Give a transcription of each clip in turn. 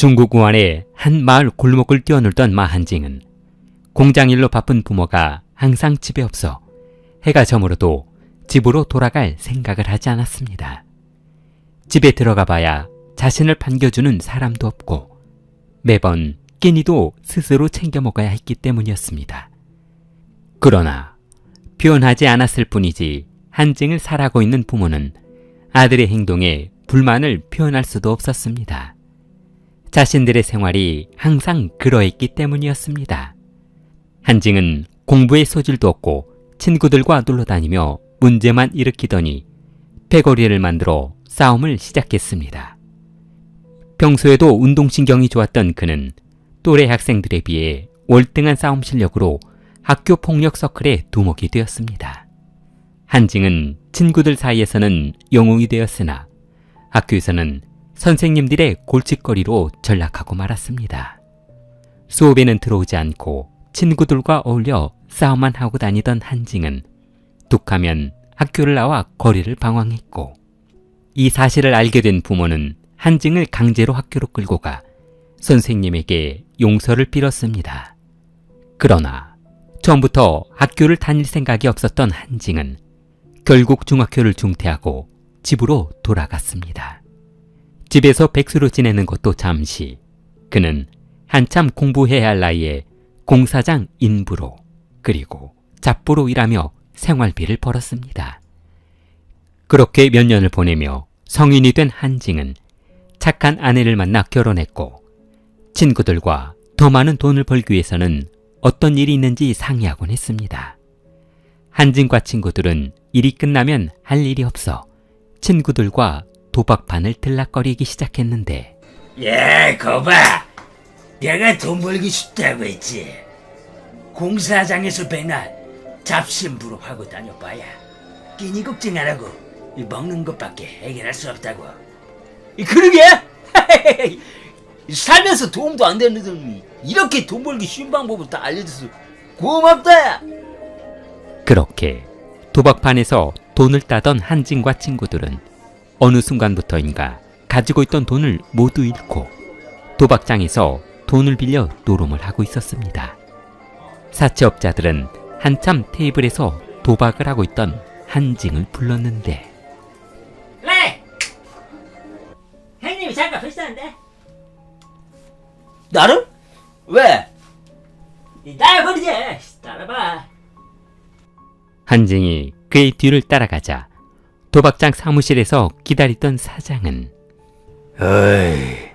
중국 우한의 한 마을 골목을 뛰어놀던 마한징은 공장 일로 바쁜 부모가 항상 집에 없어 해가 저물어도 집으로 돌아갈 생각을 하지 않았습니다. 집에 들어가 봐야 자신을 반겨주는 사람도 없고 매번 끼니도 스스로 챙겨 먹어야 했기 때문이었습니다. 그러나 표현하지 않았을 뿐이지 한징을 살아가고 있는 부모는 아들의 행동에 불만을 표현할 수도 없었습니다. 자신들의 생활이 항상 그러했기 때문이었습니다. 한징은 공부에 소질도 없고 친구들과 놀러다니며 문제만 일으키더니 패거리를 만들어 싸움을 시작했습니다. 평소에도 운동신경이 좋았던 그는 또래 학생들에 비해 월등한 싸움 실력으로 학교 폭력 서클의 두목이 되었습니다. 한징은 친구들 사이에서는 영웅이 되었으나 학교에서는 선생님들의 골칫거리로 전락하고 말았습니다. 수업에는 들어오지 않고 친구들과 어울려 싸움만 하고 다니던 한징은 툭하면 학교를 나와 거리를 방황했고 이 사실을 알게 된 부모는 한징을 강제로 학교로 끌고 가 선생님에게 용서를 빌었습니다. 그러나 처음부터 학교를 다닐 생각이 없었던 한징은 결국 중학교를 중퇴하고 집으로 돌아갔습니다. 집에서 백수로 지내는 것도 잠시, 그는 한참 공부해야 할 나이에 공사장 인부로 그리고 잡부로 일하며 생활비를 벌었습니다. 그렇게 몇 년을 보내며 성인이 된 한징은 착한 아내를 만나 결혼했고 친구들과 더 많은 돈을 벌기 위해서는 어떤 일이 있는지 상의하곤 했습니다. 한징과 친구들은 일이 끝나면 할 일이 없어 친구들과 도박판을 들락거리기 시작했는데 거봐, 내가 돈 벌기 쉽다고 했지. 공사장에서 맨날 잡심부로 하고 다녀봐야 끼니 걱정 안 하고 먹는 것밖에 해결할 수 없다고. 그러게? 살면서 도움도 안 되는 놈이 이렇게 돈 벌기 쉬운 방법을 다 알려줘서 고맙다. 그렇게 도박판에서 돈을 따던 한징과 친구들은 어느 순간부터인가 가지고 있던 돈을 모두 잃고 도박장에서 돈을 빌려 노름을 하고 있었습니다. 사채업자들은 한참 테이블에서 도박을 하고 있던 한징을 불렀는데 네! 형님이 잠깐 불쌍한데? 나를? 왜? 날 버리지! 따라봐. 한징이 그의 뒤를 따라가자 도박장 사무실에서 기다리던 사장은 어이,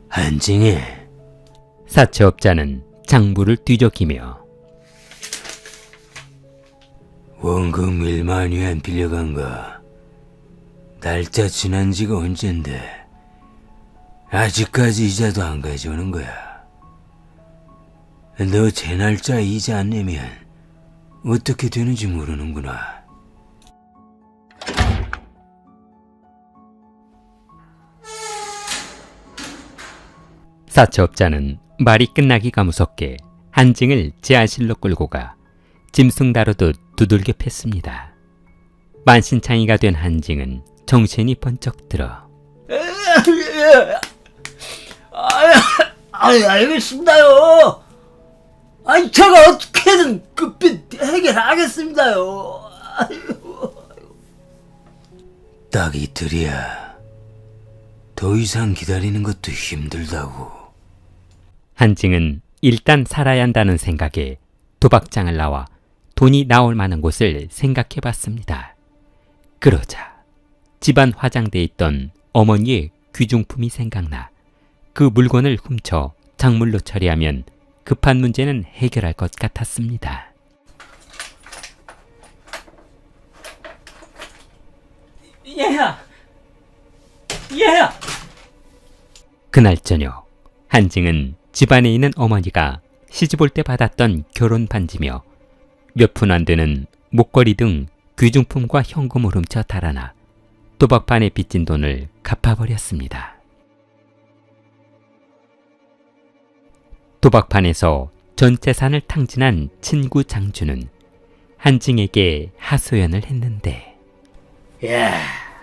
한징이. 사채업자는 장부를 뒤적이며 원금 1만 위안 빌려간가? 날짜 지난 지가 언젠데 아직까지 이자도 안 가져오는 거야. 너 제 날짜 이자 안 내면 어떻게 되는지 모르는구나. 사채업자는 말이 끝나기가 무섭게 한징을 지하실로 끌고 가 짐승 다루듯 두들겨 팼습니다. 만신창이가 된 한징은 정신이 번쩍 들어 알겠습니다요. 제가 어떻게든 급히 해결하겠습니다요. 딱 이틀이야. 더 이상 기다리는 것도 힘들다고. 한징은 일단 살아야 한다는 생각에 도박장을 나와 돈이 나올 만한 곳을 생각해 봤습니다. 그러자 집안 화장대에 있던 어머니의 귀중품이 생각나 그 물건을 훔쳐 작물로 처리하면 급한 문제는 해결할 것 같았습니다. 얘야! 그날 저녁 한징은 집안에 있는 어머니가 시집 올 때 받았던 결혼 반지며 몇 푼 안 되는 목걸이 등 귀중품과 현금을 훔쳐 달아나 도박판에 빚진 돈을 갚아버렸습니다. 도박판에서 전 재산을 탕진한 친구 장주는 한징에게 하소연을 했는데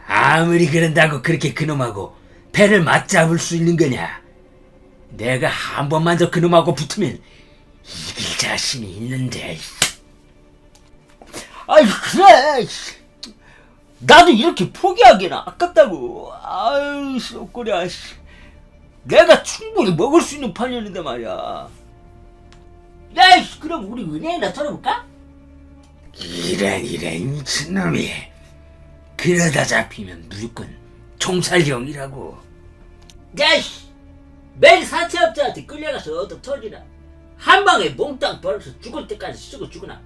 아무리 그런다고 그렇게 그놈하고 배를 맞잡을 수 있는 거냐? 내가 한 번만 더 그놈하고 붙으면 이길 자신이 있는데. 아이, 그래. 나도 이렇게 포기하기는 아깝다고. 아유, 썩거려. 내가 충분히 먹을 수 있는 판이었는데 말이야. 야, 이씨, 그럼 우리 은행이나 털어볼까? 이런 미친놈이. 그러다 잡히면 무조건 총살형이라고. 야, 이씨, 매일 사채업자한테 끌려가서 얻어 털이나. 한 방에 몽땅 벌어서 죽을 때까지 쓰고 죽으나.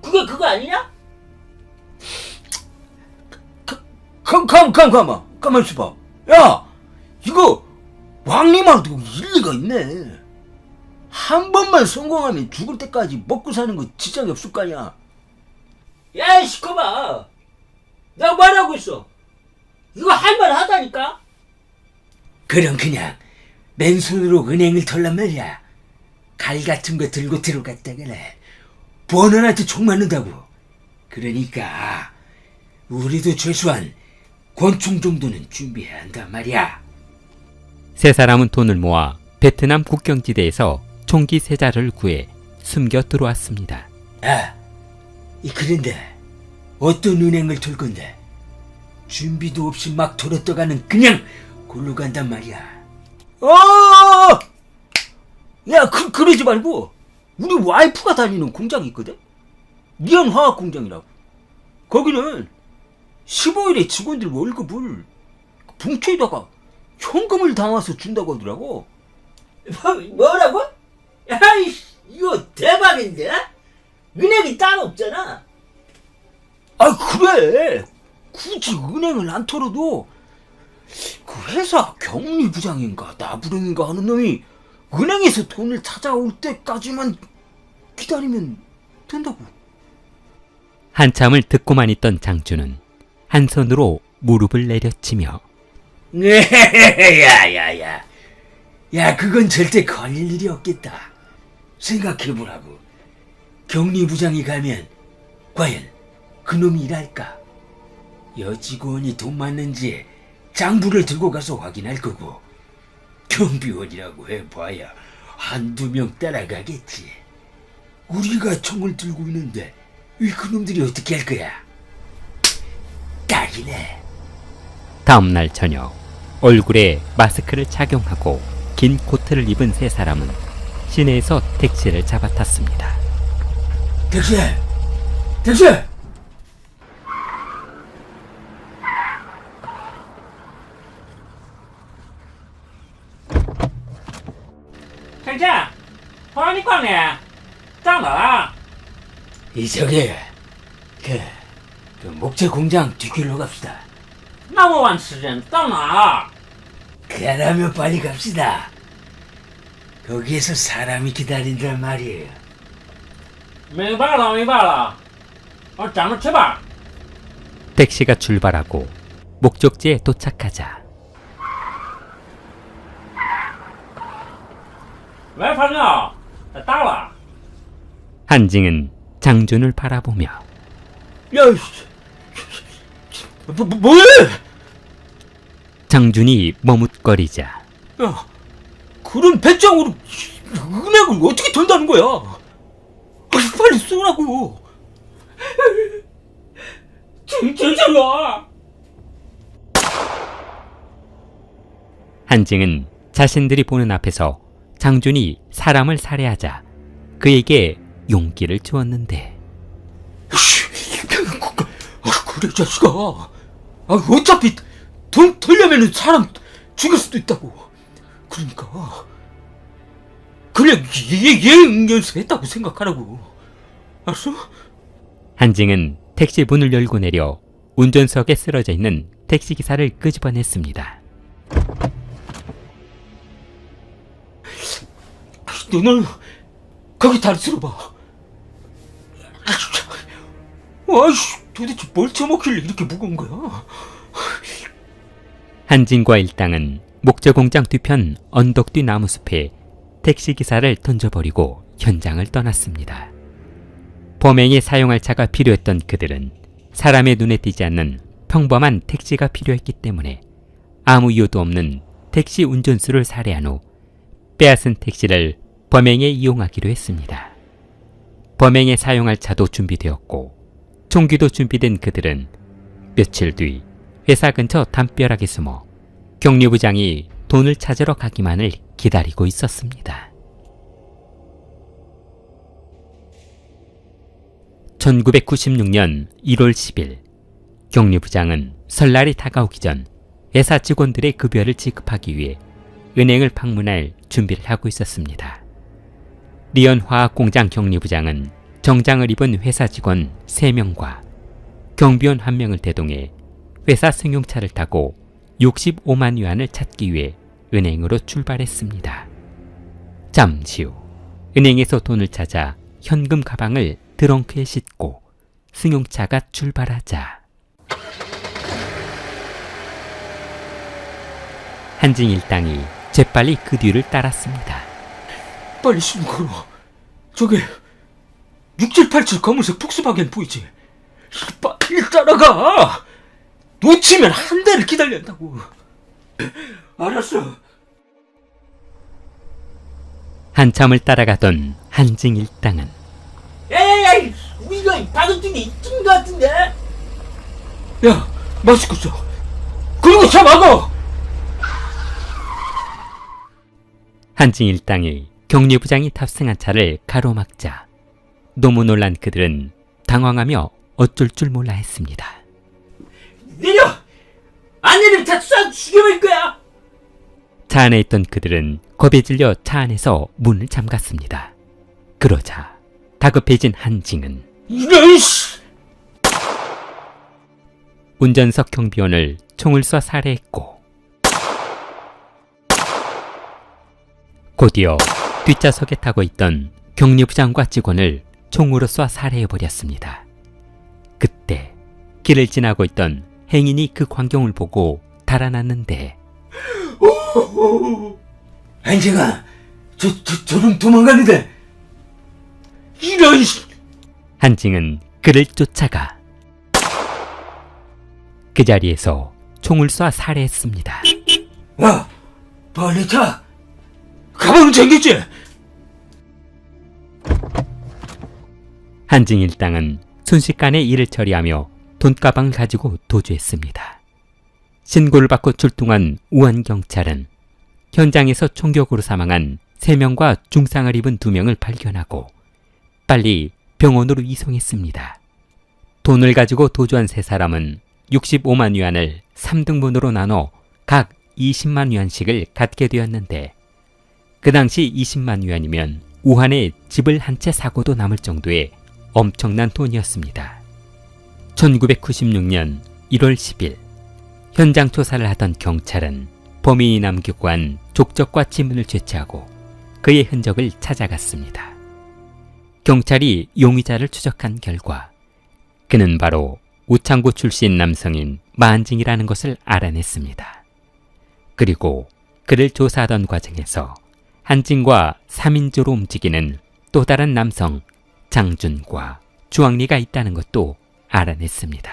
그게 그거 아니냐? 가만 있어봐. 야, 이거 왕님 말도 일리가 있네. 한 번만 성공하면 죽을 때까지 먹고 사는 거 지장이 없을 거 아니야. 야, 이 시커봐. 내가 말하고 있어. 이거 할만하다니까? 그럼 그냥 맨손으로 은행을 털란 말이야. 칼 같은 거 들고 들어갔다가는 번원한테 총 맞는다고. 그러니까 우리도 최소한 권총 정도는 준비해야 한단 말이야. 세 사람은 돈을 모아 베트남 국경지대에서 총기 세 자루를 구해 숨겨 들어왔습니다. 그런데 어떤 은행을 털 건데? 준비도 없이 막 털었다가는 그냥 골로 간단 말이야. 야, 그러지 말고 우리 와이프가 다니는 공장이 있거든? 미연화학공장이라고. 거기는 15일에 직원들 월급을 봉투에다가 현금을 담아서 준다고 하더라고. 뭐라고? 야이, 이거 대박인데? 은행이 따로 없잖아. 아, 그래. 굳이 은행을 안 털어도 그 회사 경리부장인가 나부랭인가 하는 놈이 은행에서 돈을 찾아올 때까지만 기다리면 된다고. 한참을 듣고만 있던 장주는 한 손으로 무릎을 내려치며 야, 그건 절대 걸릴 일이 없겠다. 생각해보라고. 경리부장이 가면 과연 그놈이 일할까? 여직원이 돈 맞는지 장부를 들고 가서 확인할 거고, 경비원이라고 해봐야 한두 명 따라가겠지. 우리가 총을 들고 있는데 왜 그놈들이 어떻게 할 거야? 딱이네. 다음날 저녁 얼굴에 마스크를 착용하고 긴 코트를 입은 세 사람은 시내에서 택시를 잡아탔습니다. 택시! 형자, 화환이 꽝네. 짱나. 저기 그 목재 공장 뒷길로 갑시다. 나무완 시즌 짱나. 그러면 빨리 갑시다. 거기에서 사람이 기다린단 말이에요. 明白了. 咱们吃吧. 택시가 출발하고 목적지에 도착하자 喂，朋友，到了。 한징은 장준을 바라보며 야, 뭐해? 장준이 머뭇거리자 야, 그런 배짱으로 은행을 어떻게 턴다는 거야? 빨리 쏘라고. 진짜로. 한징은 자신들이 보는 앞에서 장준이 사람을 살해하자 그에게 용기를 주었는데 그래 자식아. 어차피 돈 털려면 사람 죽일 수도 있다고. 그러니까 그냥 예행 연습했다고 생각하라고. 알았어? 한징은 택시 문을 열고 내려 운전석에 쓰러져 있는 택시기사를 끄집어냈습니다. 너는 거기 다리 쓸어봐. 아이씨, 도대체 뭘 처먹길래 이렇게 무거운 거야? 한징과 일당은 목재공장 뒤편 언덕 뒤 나무숲에 택시기사를 던져버리고 현장을 떠났습니다. 범행에 사용할 차가 필요했던 그들은 사람의 눈에 띄지 않는 평범한 택시가 필요했기 때문에 아무 이유도 없는 택시 운전수를 살해한 후 빼앗은 택시를 범행에 이용하기로 했습니다. 범행에 사용할 차도 준비되었고 총기도 준비된 그들은 며칠 뒤 회사 근처 담벼락에 숨어 경리부장이 돈을 찾으러 가기만을 기다리고 있었습니다. 1996년 1월 10일 경리부장은 설날이 다가오기 전 회사 직원들의 급여를 지급하기 위해 은행을 방문할 준비를 하고 있었습니다. 리언화학공장 경리부장은 정장을 입은 회사 직원 3명과 경비원 1명을 대동해 회사 승용차를 타고 65만 위안을 찾기 위해 은행으로 출발했습니다. 잠시 후 은행에서 돈을 찾아 현금 가방을 트렁크에 싣고 승용차가 출발하자 한징 일당이 재빨리 그 뒤를 따랐습니다. 빨리 숨 걸어. 저게 6787 검은색 폭스바겐 보이지? 빨리 따라가. 놓치면 한 대를 기다린다고. 알았어. 한참을 따라가던 한징 일당은 야야야, 우리가 바둑등에 있는 것 같은데? 야, 마스크 써. 그리고 차 막어. 한징 일당이 경리부장이 탑승한 차를 가로막자 너무 놀란 그들은 당황하며 어쩔 줄 몰라 했습니다. 내려! 안 내리면 다 쏴 죽여버릴 거야! 차 안에 있던 그들은 겁에 질려 차 안에서 문을 잠갔습니다. 그러자 다급해진 한징은 이런 씨. 운전석 경비원을 총을 쏴 살해했고 곧이어 뒷좌석에 타고 있던 경리부장과 직원을 총으로 쏴 살해해버렸습니다. 그때 길을 지나고 있던 행인이 그 광경을 보고 달아났는데 한징아, 저놈 도망가는데. 이런 씨. 한징은 그를 쫓아가 그 자리에서 총을 쏴 살해했습니다. 야, 빨리 타. 가방은 챙겼지? 한징 일당은 순식간에 일을 처리하며 돈가방을 가지고 도주했습니다. 신고를 받고 출동한 우한경찰은 현장에서 총격으로 사망한 3명과 중상을 입은 2명을 발견하고 빨리 병원으로 이송했습니다. 돈을 가지고 도주한 3사람은 65만 위안을 3등분으로 나눠 각 20만 위안씩을 갖게 되었는데 그 당시 20만 위안이면 우한에 집을 한 채 사고도 남을 정도의 엄청난 돈이었습니다. 1996년 1월 10일 현장 조사를 하던 경찰은 범인이 남기고 간 족적과 지문을 채취하고 그의 흔적을 찾아갔습니다. 경찰이 용의자를 추적한 결과 그는 바로 우창구 출신 남성인 마한징이라는 것을 알아냈습니다. 그리고 그를 조사하던 과정에서 한징과 3인조로 움직이는 또 다른 남성 장준과 주황리가 있다는 것도 알아냈습니다.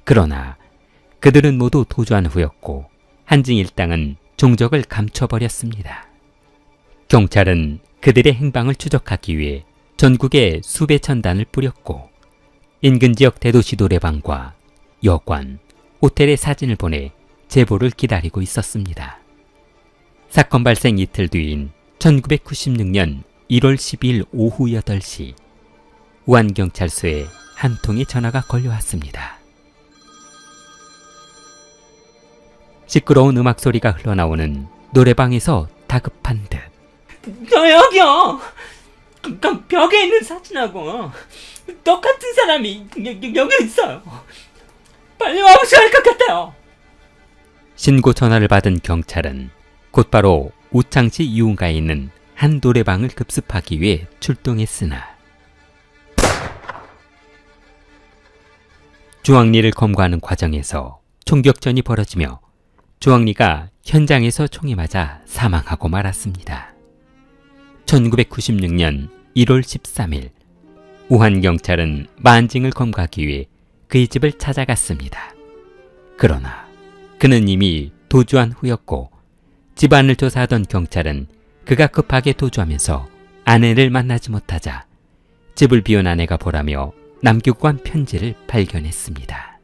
그러나 그들은 모두 도주한 후였고 한징 일당은 종적을 감춰버렸습니다. 경찰은 그들의 행방을 추적하기 위해 전국에 수백 천단을 뿌렸고 인근 지역 대도시 노래방과 여관, 호텔에 사진을 보내 제보를 기다리고 있었습니다. 사건 발생 이틀 뒤인 1996년 1월 12일 오후 8시 우한경찰서에 한 통의 전화가 걸려왔습니다. 시끄러운 음악 소리가 흘러나오는 노래방에서 다급한 듯 너 여기요! 벽에 있는 사진하고 똑같은 사람이 여기 있어요. 빨리 와보셔야 할 것 같아요. 신고 전화를 받은 경찰은 곧바로 우창시 이운가에 있는 한 노래방을 급습하기 위해 출동했으나 주황리를 검거하는 과정에서 총격전이 벌어지며 주황리가 현장에서 총에 맞아 사망하고 말았습니다. 1996년 1월 13일 우한경찰은 마한징을 검거하기 위해 그의 집을 찾아갔습니다. 그러나 그는 이미 도주한 후였고 집안을 조사하던 경찰은 그가 급하게 도주하면서 아내를 만나지 못하자 집을 비운 아내가 보라며 남기고 간 편지를 발견했습니다.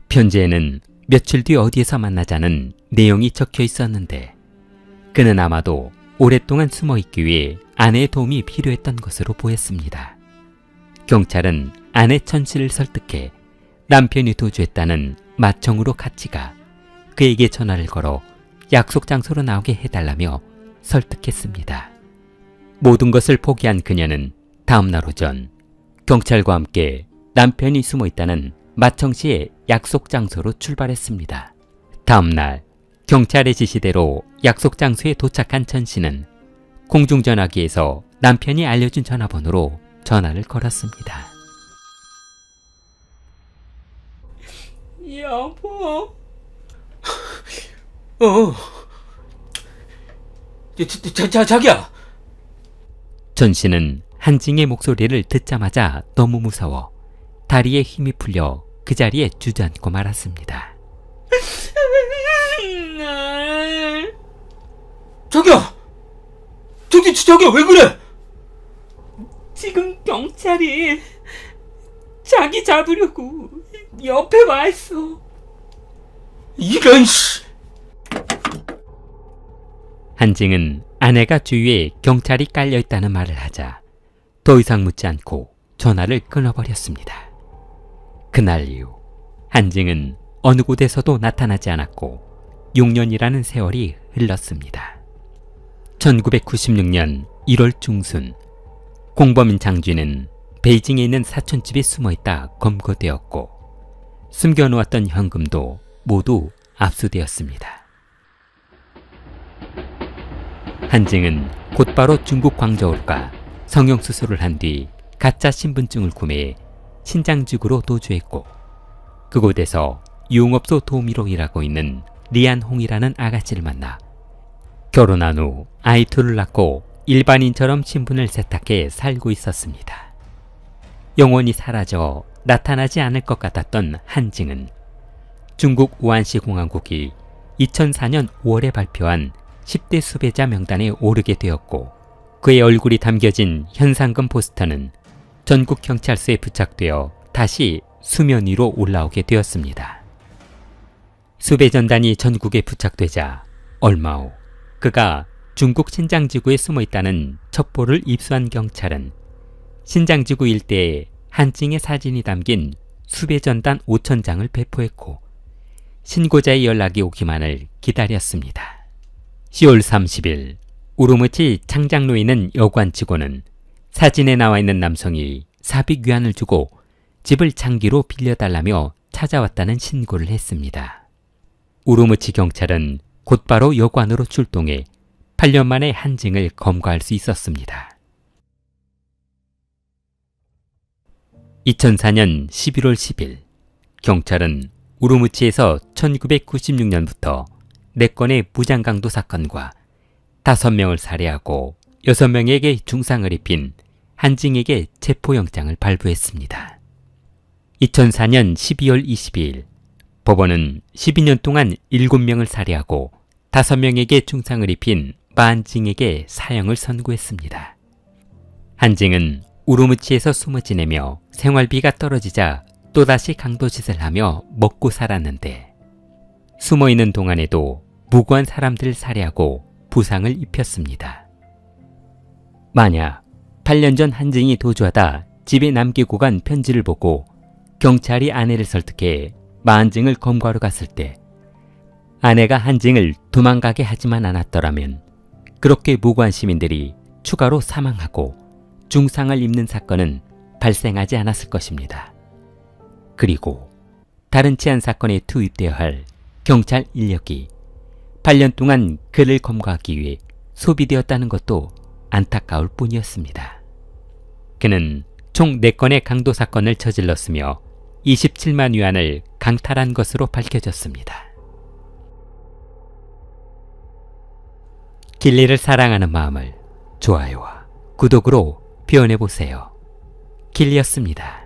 편지에는 며칠 뒤 어디에서 만나자는 내용이 적혀 있었는데 그는 아마도 오랫동안 숨어있기 위해 아내의 도움이 필요했던 것으로 보였습니다. 경찰은 아내 천씨를 설득해 남편이 도주했다는 마청으로 같이 가 그에게 전화를 걸어 약속 장소로 나오게 해달라며 설득했습니다. 모든 것을 포기한 그녀는 다음날 오전 경찰과 함께 남편이 숨어있다는 마청시의 약속 장소로 출발했습니다. 다음날 경찰의 지시대로 약속 장소에 도착한 천씨는 공중전화기에서 남편이 알려준 전화번호로 전화를 걸었습니다. 여보. 자기야. 천씨는 한징의 목소리를 듣자마자 너무 무서워 다리에 힘이 풀려 그 자리에 주저앉고 말았습니다. 자기야 왜 그래? 지금 경찰이 자기 잡으려고 옆에 와 있어. 이런 씨. 한징은 아내가 주위에 경찰이 깔려있다는 말을 하자 더 이상 묻지 않고 전화를 끊어버렸습니다. 그날 이후 한징은 어느 곳에서도 나타나지 않았고 6년이라는 세월이 흘렀습니다. 1996년 1월 중순 공범인 장쥐는 베이징에 있는 사촌집에 숨어있다 검거되었고 숨겨놓았던 현금도 모두 압수되었습니다. 한징은 곧바로 중국 광저우로 가 성형수술을 한 뒤 가짜 신분증을 구매해 신장직으로 도주했고 그곳에서 유흥업소 도우미로 일하고 있는 리안홍이라는 아가씨를 만나 결혼한 후 아이 둘을 낳고 일반인처럼 신분을 세탁해 살고 있었습니다. 영원히 사라져 나타나지 않을 것 같았던 한징은 중국 우한시 공화국이 2004년 5월에 발표한 10대 수배자 명단에 오르게 되었고 그의 얼굴이 담겨진 현상금 포스터는 전국 경찰서에 부착되어 다시 수면 위로 올라오게 되었습니다. 수배전단이 전국에 부착되자 얼마 후 그가 중국 신장지구에 숨어있다는 첩보를 입수한 경찰은 신장지구 일대에 한징의 사진이 담긴 수배전단 5,000장을 배포했고 신고자의 연락이 오기만을 기다렸습니다. 10월 30일 우르무치 창장로에 있는 여관 직원은 사진에 나와 있는 남성이 사빅 위안을 주고 집을 장기로 빌려달라며 찾아왔다는 신고를 했습니다. 우르무치 경찰은 곧바로 여관으로 출동해 8년 만에 한징을 검거할 수 있었습니다. 2004년 11월 10일 경찰은 우르무치에서 1996년부터 4건의 무장강도 사건과 5명을 살해하고 6명에게 중상을 입힌 한징에게 체포영장을 발부했습니다. 2004년 12월 22일 법원은 12년 동안 7명을 살해하고 5명에게 중상을 입힌 마한징에게 사형을 선고했습니다. 한징은 우르무치에서 숨어 지내며 생활비가 떨어지자 또다시 강도짓을 하며 먹고 살았는데 숨어있는 동안에도 무고한 사람들을 살해하고 부상을 입혔습니다. 만약 8년 전 한징이 도주하다 집에 남기고 간 편지를 보고 경찰이 아내를 설득해 마한징을 검거하러 갔을 때 아내가 한징을 도망가게 하지만 않았더라면 그렇게 무고한 시민들이 추가로 사망하고 중상을 입는 사건은 발생하지 않았을 것입니다. 그리고 다른 치안 사건에 투입되어야 할 경찰 인력이 8년 동안 그를 검거하기 위해 소비되었다는 것도 안타까울 뿐이었습니다. 그는 총 4건의 강도 사건을 저질렀으며 27만 위안을 강탈한 것으로 밝혀졌습니다. 길리를 사랑하는 마음을 좋아요와 구독으로 표현해보세요. 길리였습니다.